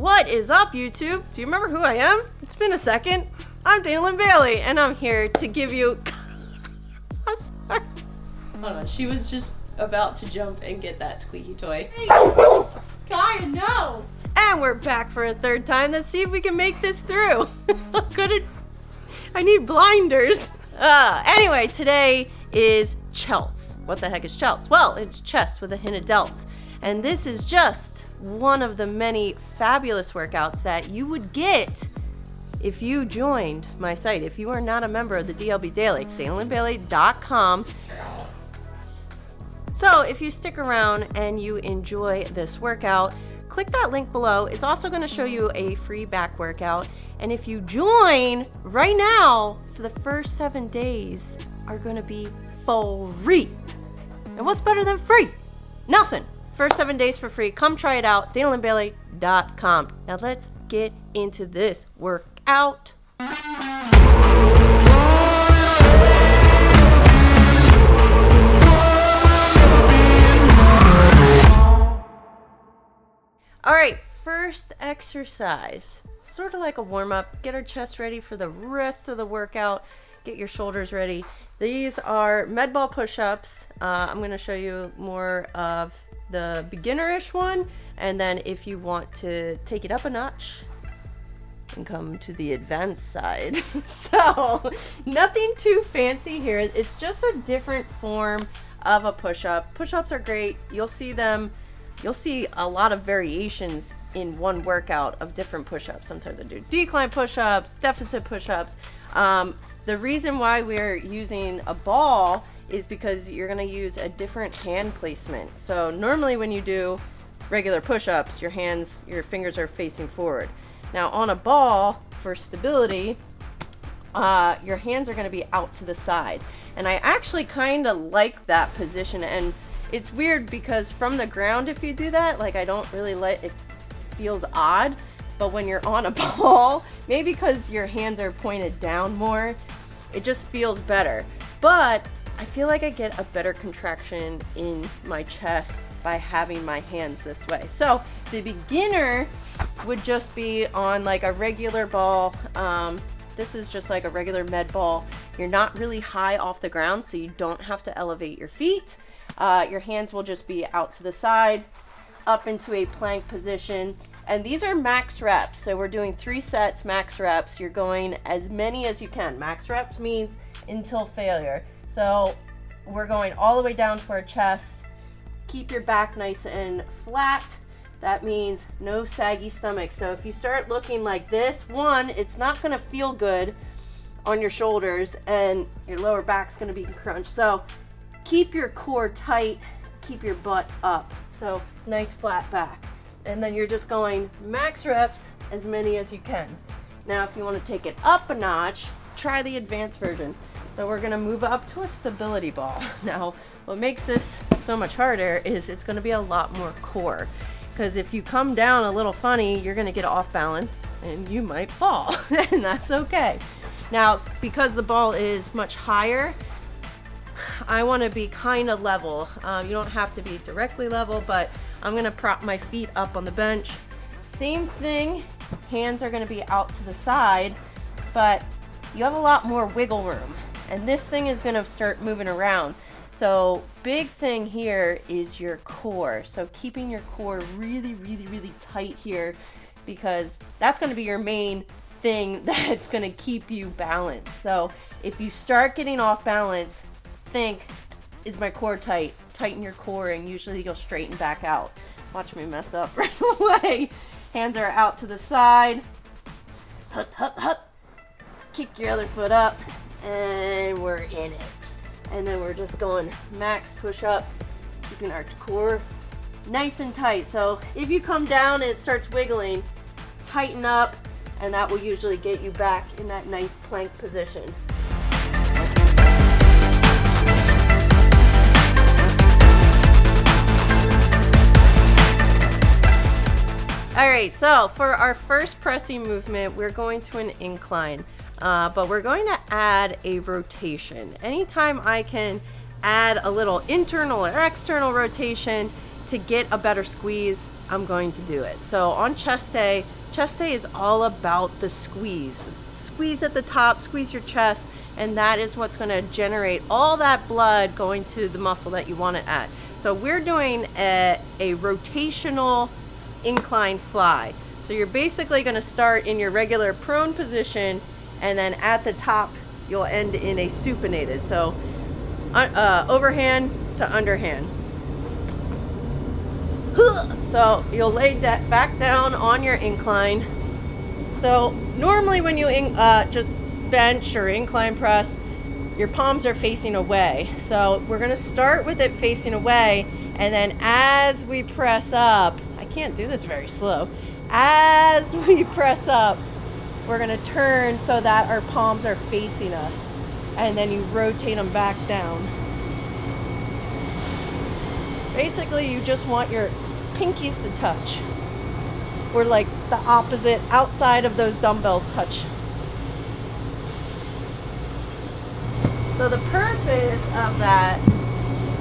What is up, YouTube? Do you remember who I am? It's been a second. I'm Daylin Bailey, and I'm here to give you... I'm sorry. Hold on, she was just about to jump and get that squeaky toy. Hey, Kaya, no! And we're back for a third time. Let's see if we can make this through. I need blinders. Anyway, today is CHELTS. What the heck is CHELTS? Well, it's chest with a hint of delts. And this is just one of the many fabulous workouts that you would get if you joined my site. If you are not a member of the DLB Daily, DaylinBailey.com. So if you stick around and you enjoy this workout, click that link below. It's also going to show you a free back workout. And if you join right now, for the first 7 days are going to be free. And what's better than free? Nothing. First 7 days for free. Come try it out. DaylinBailey.com. Now let's get into this workout. All right, first exercise. Sort of like a warm-up. Get our chest ready for the rest of the workout. Get your shoulders ready. These are med ball push-ups. I'm going to show you more of the beginner-ish one, and then if you want to take it up a notch and come to the advanced side. So nothing too fancy here. It's just a different form of a push-up. Push-ups are great. You'll see a lot of variations in one workout of different push-ups. Sometimes I do decline push-ups, deficit push-ups. The reason why we're using a ball is because you're going to use a different hand placement. So normally when you do regular push-ups, your fingers are facing forward. Now on a ball, for stability, your hands are going to be out to the side. And I actually kind of like that position. And it's weird because from the ground, if you do that, like I don't really like it, feels odd. But when you're on a ball, maybe because your hands are pointed down more, it just feels better. But I feel like I get a better contraction in my chest by having my hands this way. So the beginner would just be on like a regular ball. This is just like a regular med ball. You're not really high off the ground, so you don't have to elevate your feet. Your hands will just be out to the side, up into a plank position. And these are max reps. So we're doing 3 sets, max reps. You're going as many as you can. Max reps means until failure. So we're going all the way down to our chest. Keep your back nice and flat. That means no saggy stomach. So if you start looking like this, one, it's not going to feel good on your shoulders and your lower back's going to be crunched. So keep your core tight, keep your butt up. So nice flat back. And then you're just going max reps, as many as you can. Now if you want to take it up a notch, try the advanced version. So we're going to move up to a stability ball. Now what makes this so much harder is it's going to be a lot more core. Because if you come down a little funny, you're going to get off balance and you might fall. And that's okay. Now because the ball is much higher, I want to be kind of level. You don't have to be directly level, but I'm going to prop my feet up on the bench. Same thing, hands are going to be out to the side, but you have a lot more wiggle room. And this thing is going to start moving around. So big thing here is your core. So keeping your core really, really, really tight here, because that's going to be your main thing that's going to keep you balanced. So if you start getting off balance, think, is my core tight? Tighten your core and usually you'll straighten back out. Watch me mess up right away. Hands are out to the side. Hut, hut, hut. Kick your other foot up and we're in it. And then we're just going max push-ups, keeping our core nice and tight. So if you come down and it starts wiggling, tighten up, and that will usually get you back in that nice plank position. All right, so for our first pressing movement, we're going to an incline, but we're going to add a rotation. Anytime I can add a little internal or external rotation to get a better squeeze, I'm going to do it. So on chest day is all about the squeeze. Squeeze at the top, squeeze your chest, and that is what's going to generate all that blood going to the muscle that you want it at. So we're doing a rotational incline fly. So you're basically going to start in your regular prone position, and then at the top you'll end in a supinated. So overhand to underhand. So you'll lay that back down on your incline. So normally when you just bench or incline press, your palms are facing away. So we're going to start with it facing away, and then as we press up, I can't do this very slow. As we press up, we're going to turn so that our palms are facing us, and then you rotate them back down. Basically, you just want your pinkies to touch, or like the opposite, outside of those dumbbells touch. So the purpose of that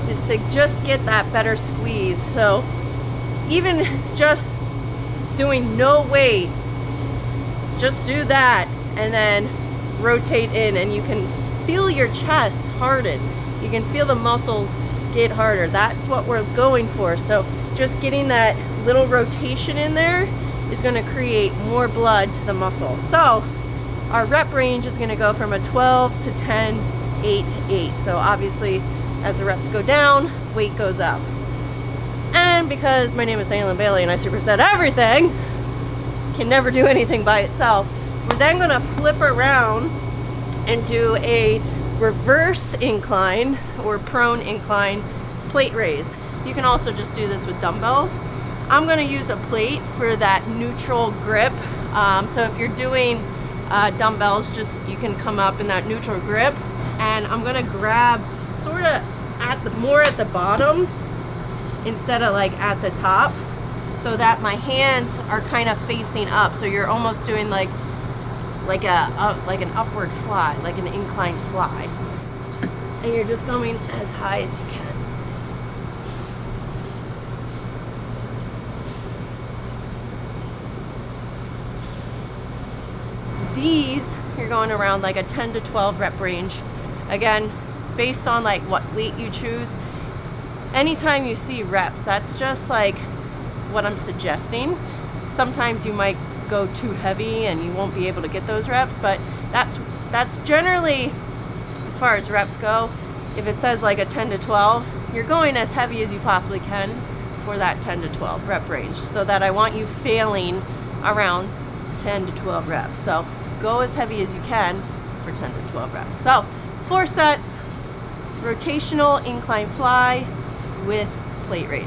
is to just get that better squeeze. So even just doing no weight, just do that and then rotate in, and you can feel your chest harden. You can feel the muscles get harder. That's what we're going for. So just getting that little rotation in there is going to create more blood to the muscle. So our rep range is going to go from a 12 to 10, 8 to 8. So obviously as the reps go down, weight goes up. And because my name is Daniela Bailey and I superset everything, can never do anything by itself, we're then going to flip around and do a reverse incline or prone incline plate raise. You can also just do this with dumbbells. I'm going to use a plate for that neutral grip. So if you're doing dumbbells, just you can come up in that neutral grip, and I'm going to grab sort of more at the bottom instead of like at the top, so that my hands are kind of facing up. So you're almost doing like an upward fly, like an incline fly, and you're just going as high as you can. These, you're going around like a 10 to 12 rep range. Again, based on like what weight you choose. Anytime you see reps, that's just like what I'm suggesting. Sometimes you might go too heavy and you won't be able to get those reps, but that's generally, as far as reps go, if it says like a 10 to 12, you're going as heavy as you possibly can for that 10 to 12 rep range, so that I want you failing around 10 to 12 reps. So go as heavy as you can for 10 to 12 reps. So 4 sets, rotational incline fly with plate raise.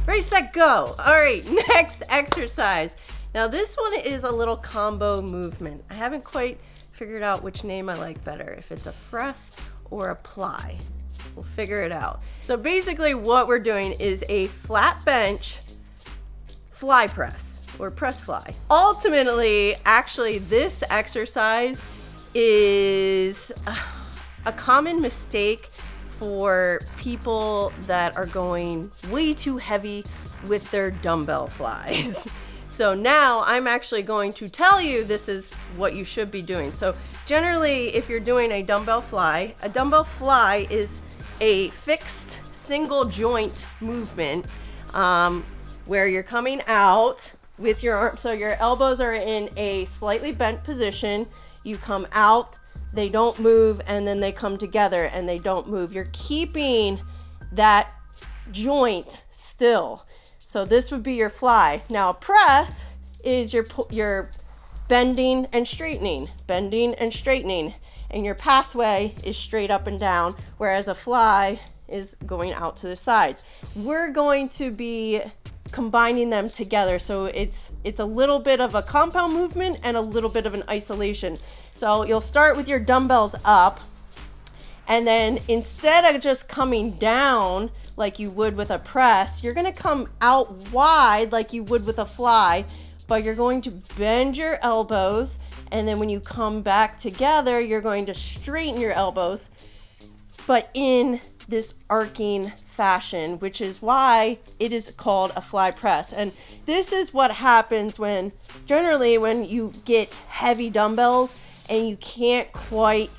Ready, set, go. All right, next exercise. Now this one is a little combo movement. I haven't quite figured out which name I like better, if it's a press or a ply. We'll figure it out. So basically what we're doing is a flat bench fly press or press fly. Ultimately, actually this exercise is a common mistake for people that are going way too heavy with their dumbbell flies. So now I'm actually going to tell you this is what you should be doing. So generally, if you're doing a dumbbell fly is a fixed single joint movement where you're coming out with your arms. So your elbows are in a slightly bent position. You come out, they don't move, and then they come together and they don't move. You're keeping that joint still. So this would be your fly. Now a press is your bending and straightening, and your pathway is straight up and down, whereas a fly is going out to the sides. We're going to be combining them together, so it's a little bit of a compound movement and a little bit of an isolation. So you'll start with your dumbbells up, and then instead of just coming down like you would with a press. You're gonna come out wide like you would with a fly, but you're going to bend your elbows, and then when you come back together, you're going to straighten your elbows, but in this arcing fashion, which is why it is called a fly press. And this is what happens when, generally, when you get heavy dumbbells and you can't quite,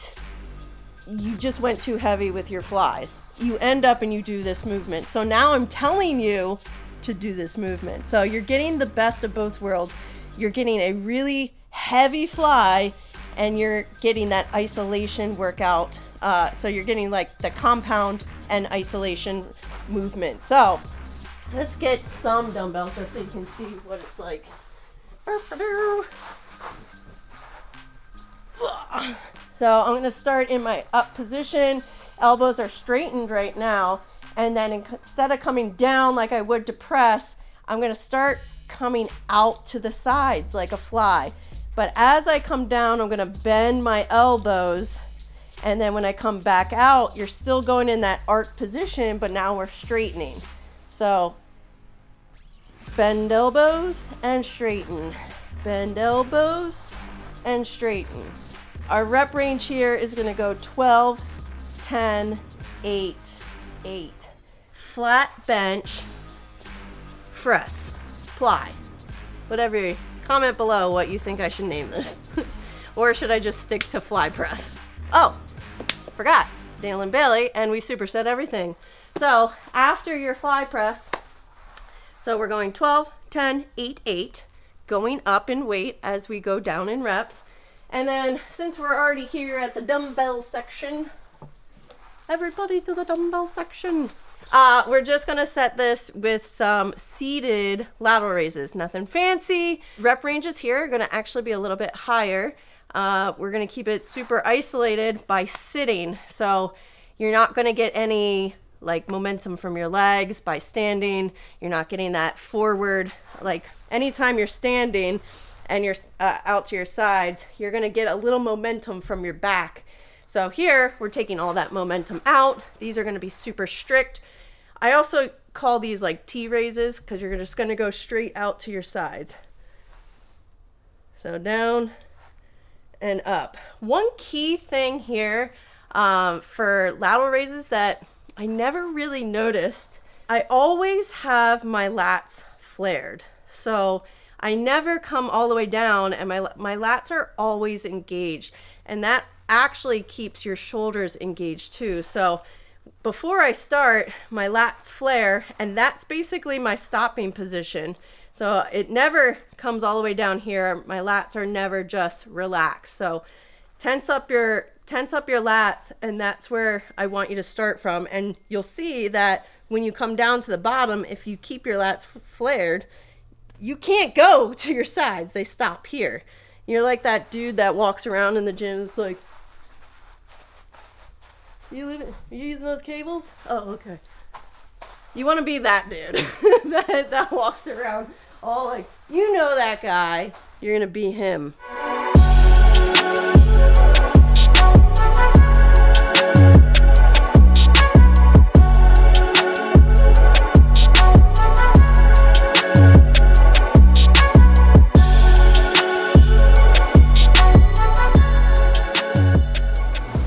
you just went too heavy with your flies. You end up and you do this movement. So now I'm telling you to do this movement. So you're getting the best of both worlds. You're getting a really heavy fly and you're getting that isolation workout. So you're getting like the compound and isolation movement. So let's get some dumbbells just so you can see what it's like. So I'm going to start in my up position. Elbows are straightened right now. And then instead of coming down like I would to press, I'm going to start coming out to the sides like a fly. But as I come down, I'm going to bend my elbows. And then when I come back out, you're still going in that arc position, but now we're straightening. So bend elbows and straighten. Bend elbows and straighten. Our rep range here is going to go 12, 10, 8, 8. Flat bench, press, fly. Whatever, comment below what you think I should name this. Or should I just stick to fly press? Oh, forgot, Dale and Bailey, and we superset everything. So after your fly press, so we're going 12, 10, 8, 8, going up in weight as we go down in reps. And then since we're already here at the dumbbell section, everybody to the dumbbell section. We're just gonna set this with some seated lateral raises, nothing fancy. Rep ranges here are gonna actually be a little bit higher. We're gonna keep it super isolated by sitting. So you're not gonna get any like momentum from your legs by standing. You're not getting that forward, like anytime you're standing and you're out to your sides, you're gonna get a little momentum from your back. So here, we're taking all that momentum out. These are gonna be super strict. I also call these like T raises because you're just gonna go straight out to your sides. So down and up. One key thing here for lateral raises that I never really noticed, I always have my lats flared. So I never come all the way down and my lats are always engaged. And that actually keeps your shoulders engaged too. So before I start, my lats flare, and that's basically my stopping position. So it never comes all the way down here. My lats are never just relaxed. So tense up your lats, and that's where I want you to start from. And you'll see that when you come down to the bottom, if you keep your lats flared, you can't go to your sides. They stop here. You're like that dude that walks around in the gym. It's like, you using those cables? Oh, okay. You want to be that dude that walks around all like, you know that guy. You're gonna be him.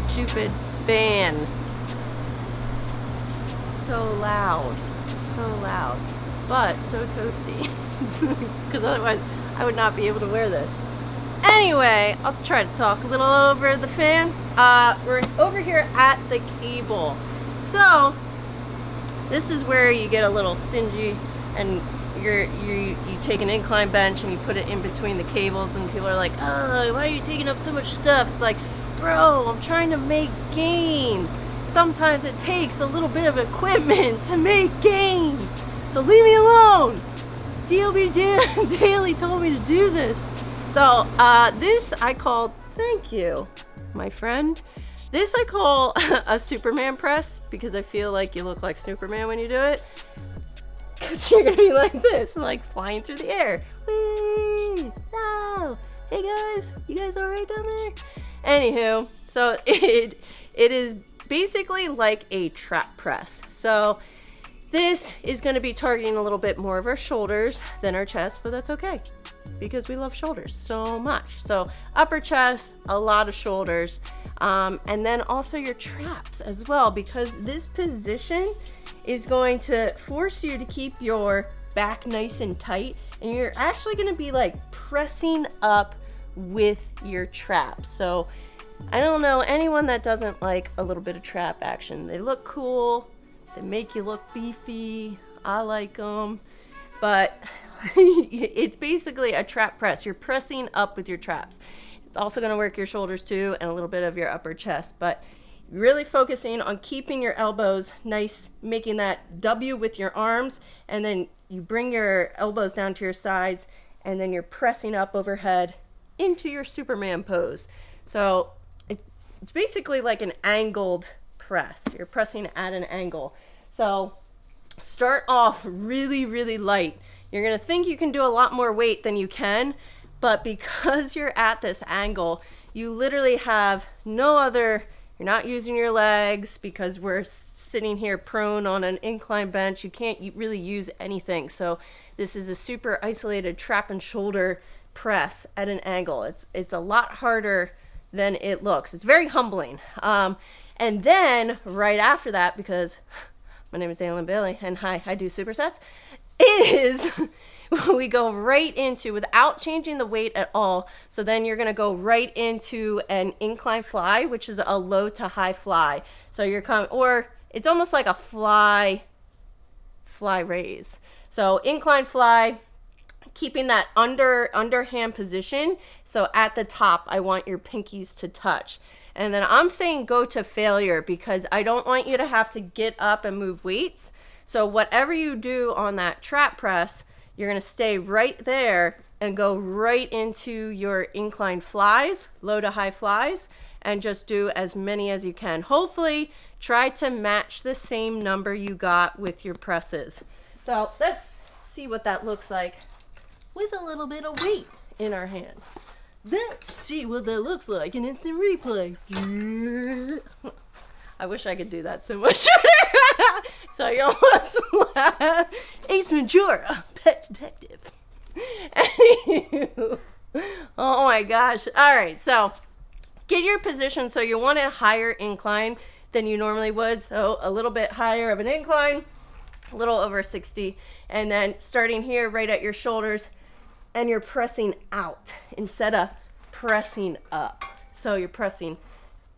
Stupid fan. So loud, but so toasty. Because otherwise I would not be able to wear this. Anyway, I'll try to talk a little over the fan. We're over here at the cable. So this is where you get a little stingy and you take an incline bench and you put it in between the cables, and people are like, oh, why are you taking up so much stuff? It's like, bro, I'm trying to make gains. Sometimes it takes a little bit of equipment to make gains. So leave me alone. DLB Daily told me to do this. So this I call, thank you, my friend. This I call a Superman press because I feel like you look like Superman when you do it. Because you're gonna be like this, like flying through the air. Whee! No! Hey guys, you guys all right down there? Anywho, so it is basically like a trap press. So This is going to be targeting a little bit more of our shoulders than our chest, but that's okay because we love shoulders so much. So upper chest, a lot of shoulders, and then also your traps as well, because this position is going to force you to keep your back nice and tight, and you're actually going to be like pressing up with your traps. So I don't know anyone that doesn't like a little bit of trap action. They look cool, they make you look beefy, I like them, but it's basically a trap press. You're pressing up with your traps. It's also going to work your shoulders too and a little bit of your upper chest, but really focusing on keeping your elbows nice, making that W with your arms, and then you bring your elbows down to your sides, and then you're pressing up overhead into your Superman pose. So it's basically like an angled press. You're pressing at an angle. So start off really, really light. You're gonna think you can do a lot more weight than you can, but because you're at this angle, you literally have no other, you're not using your legs because we're sitting here prone on an incline bench. You can't really use anything. So this is a super isolated trap and shoulder press at an angle. It's a lot harder than it looks. It's very humbling. And then right after that, because my name is Daylin Bailey and hi, I do supersets, is we go right into, without changing the weight at all. So then you're going to go right into an incline fly, which is a low to high fly. So you're coming, or it's almost like a fly raise. So incline fly, keeping that underhand position. So at the top, I want your pinkies to touch. And then I'm saying go to failure because I don't want you to have to get up and move weights. So whatever you do on that trap press, you're going to stay right there and go right into your incline flies, low to high flies, and just do as many as you can. Hopefully try to match the same number you got with your presses. So let's see what that looks like with a little bit of weight in our hands. Let's see what that looks like in instant replay. I wish I could do that so much. So you almost laugh. Ace Ventura, pet detective. Anywho. Oh my gosh. All right, so get your position. So you want a higher incline than you normally would. So a little bit higher of an incline, a little over 60. And then starting here right at your shoulders, and you're pressing out instead of pressing up. So you're pressing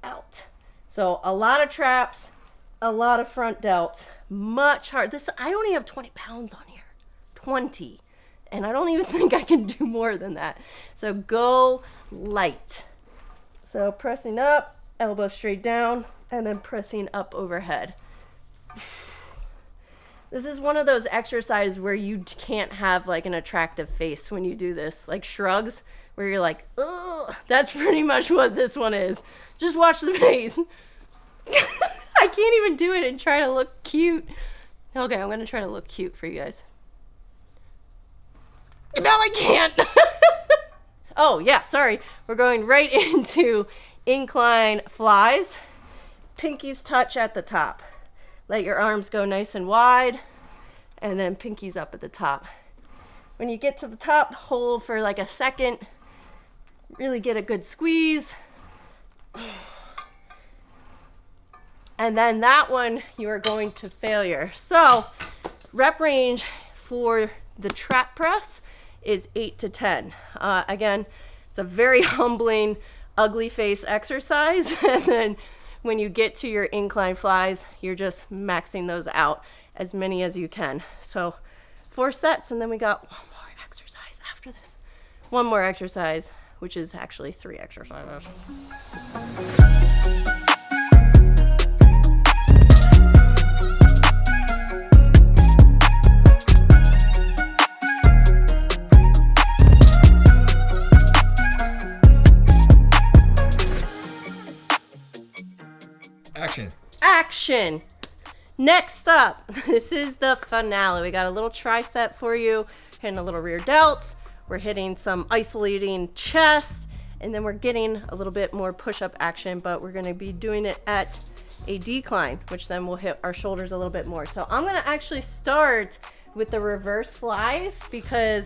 out. So a lot of traps, a lot of front delts, much hard. This, I only have 20 pounds on here, 20. And I don't even think I can do more than that. So go light. So pressing up, elbow straight down, and then pressing up overhead. This is one of those exercises where you can't have like an attractive face when you do this, like shrugs, where you're like, ugh. That's pretty much what this one is. Just watch the face. I can't even do it and try to look cute. Okay, I'm gonna try to look cute for you guys. No, I can't. Oh yeah, sorry. We're going right into incline flies. Pinkies touch at the top. Let your arms go nice and wide, and then pinkies up at the top. When you get to the top, hold for like a second. Really get a good squeeze. And then that one, you are going to failure. So rep range for the trap press is 8 to 10. Again, it's a very humbling, ugly face exercise. And then when you get to your incline flies, you're just maxing those out as many as you can. So 4 sets, and then we got one more exercise after this. One more exercise, which is actually 3 exercises. Action. Next up, this is the finale. We got a little tricep for you, hitting a little rear delts. We're hitting some isolating chest, and then we're getting a little bit more push-up action, but we're gonna be doing it at a decline, which then will hit our shoulders a little bit more. So I'm gonna actually start with the reverse flies because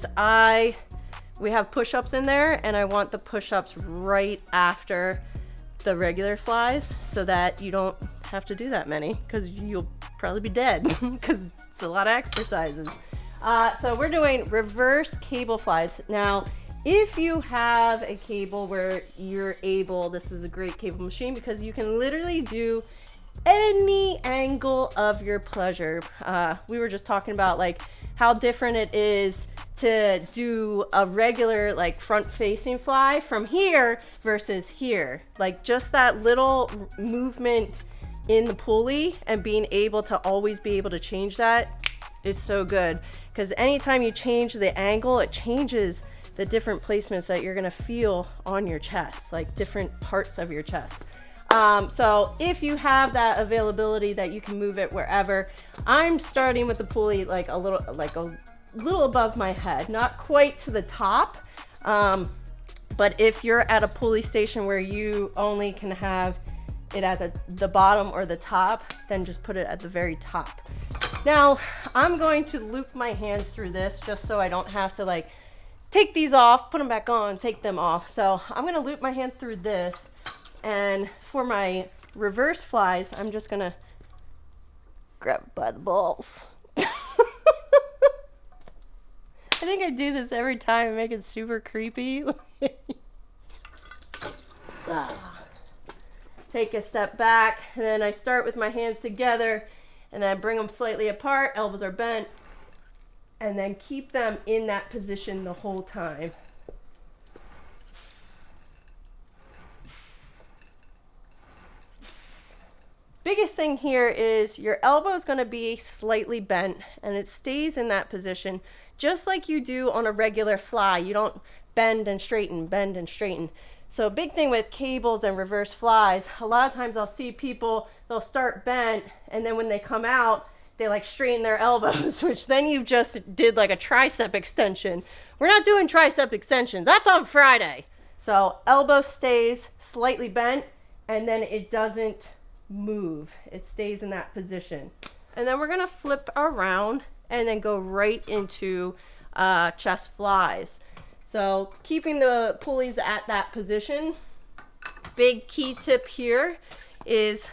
we have push-ups in there, and I want the push-ups right after the regular flies so that you don't have to do that many, because you'll probably be dead because it's a lot of exercises. So we're doing reverse cable flies. Now, if you have a cable where you're able, this is a great cable machine because you can literally do any angle of your pleasure. We were just talking about like how different it is to do a regular like front facing fly from here versus here. Like just that little movement in the pulley and being able to always be able to change that is so good, because anytime you change the angle, it changes the different placements that you're gonna feel on your chest, like different parts of your chest. So if you have that availability that you can move it wherever, I'm starting with the pulley like a little above my head, not quite to the top. But if you're at a pulley station where you only can have it at the bottom or the top, then just put it at the very top. Now, I'm going to loop my hands through this just so I don't have to like take these off, put them back on, take them off. So I'm gonna loop my hand through this, and for my reverse flies, I'm just gonna grab it by the balls. I think I do this every time and make it super creepy. Take a step back, and then I start with my hands together, and then I bring them slightly apart, elbows are bent, and then keep them in that position the whole time. Biggest thing here is your elbow is going to be slightly bent, and it stays in that position just like you do on a regular fly. You don't bend and straighten, bend and straighten. So a big thing with cables and reverse flies, a lot of times I'll see people, they'll start bent, and then when they come out, they like straighten their elbows, which then you just did like a tricep extension. We're not doing tricep extensions, that's on Friday. So elbow stays slightly bent, and then it doesn't move. It stays in that position. And then we're gonna flip around and then go right into chest flies. So keeping the pulleys at that position. Big key tip here is,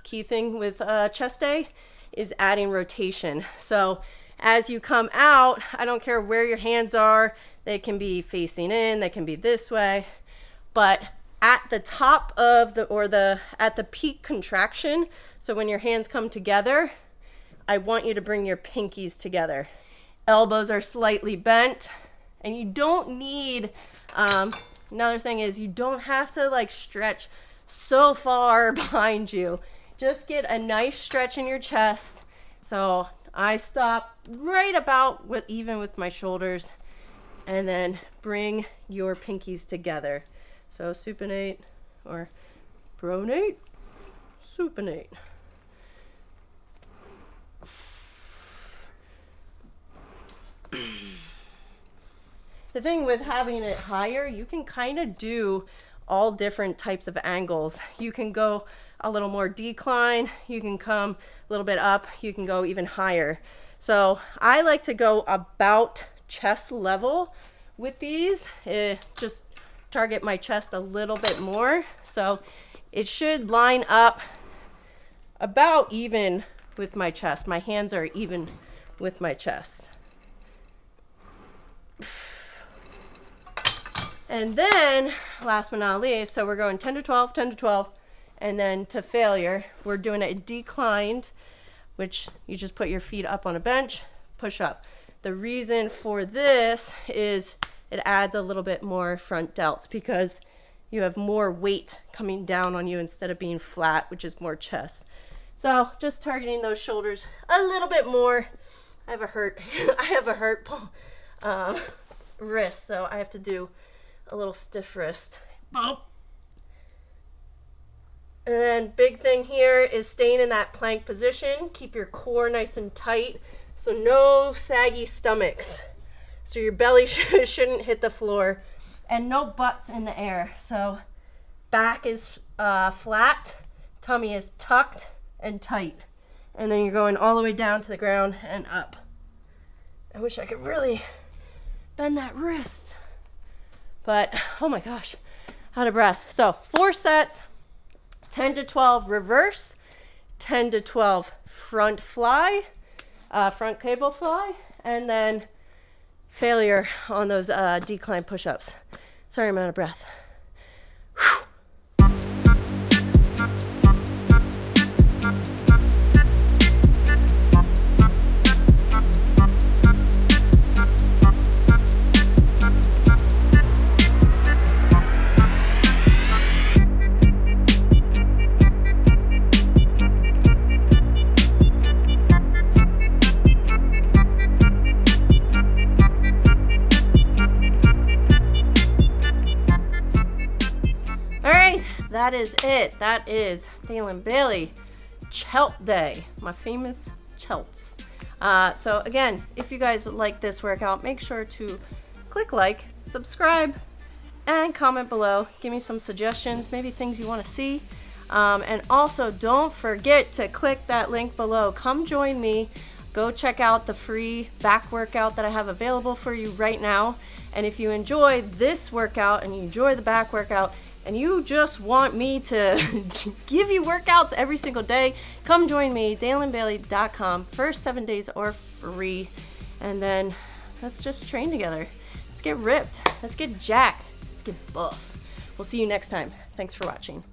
key thing with chest day is adding rotation. So as you come out, I don't care where your hands are, they can be facing in, they can be this way, but at the top of at the peak contraction, so when your hands come together, I want you to bring your pinkies together. Elbows are slightly bent, and you don't need, another thing is you don't have to like stretch so far behind you. Just get a nice stretch in your chest. So I stop right about even with my shoulders, and then bring your pinkies together. So supinate or pronate, supinate. The thing with having it higher, you can kind of do all different types of angles. You can go a little more decline, you can come a little bit up, you can go even higher. So I like to go about chest level with these. Just target my chest a little bit more. So it should line up about even with my chest. My hands are even with my chest. And then, last but not least, so we're going 10 to 12, 10 to 12, and then to failure, we're doing a declined, which you just put your feet up on a bench, push up. The reason for this is it adds a little bit more front delts because you have more weight coming down on you instead of being flat, which is more chest. So just targeting those shoulders a little bit more. I have a hurt wrist, so I have to do a little stiff wrist. And then big thing here is staying in that plank position. Keep your core nice and tight, so no saggy stomachs. So your belly shouldn't hit the floor. and no butts in the air. So back is flat, tummy is tucked and tight. And then you're going all the way down to the ground and up. I wish I could really bend that wrist. But, oh my gosh, out of breath. So 4 sets, 10 to 12 reverse, 10 to 12 front fly, front cable fly, and then failure on those decline push-ups. Sorry, I'm out of breath. Whew. That is it. That is Dalen Bailey Chelt Day, my famous Chelts. So again, if you guys like this workout, make sure to click like, subscribe, and comment below. Give me some suggestions, maybe things you want to see. And also don't forget to click that link below. Come join me. Go check out the free back workout that I have available for you right now. And if you enjoy this workout and you enjoy the back workout, and you just want me to give you workouts every single day, come join me, DalenBailey.com. First 7 days are free. And then let's just train together. Let's get ripped. Let's get jacked. Let's get buff. We'll see you next time. Thanks for watching.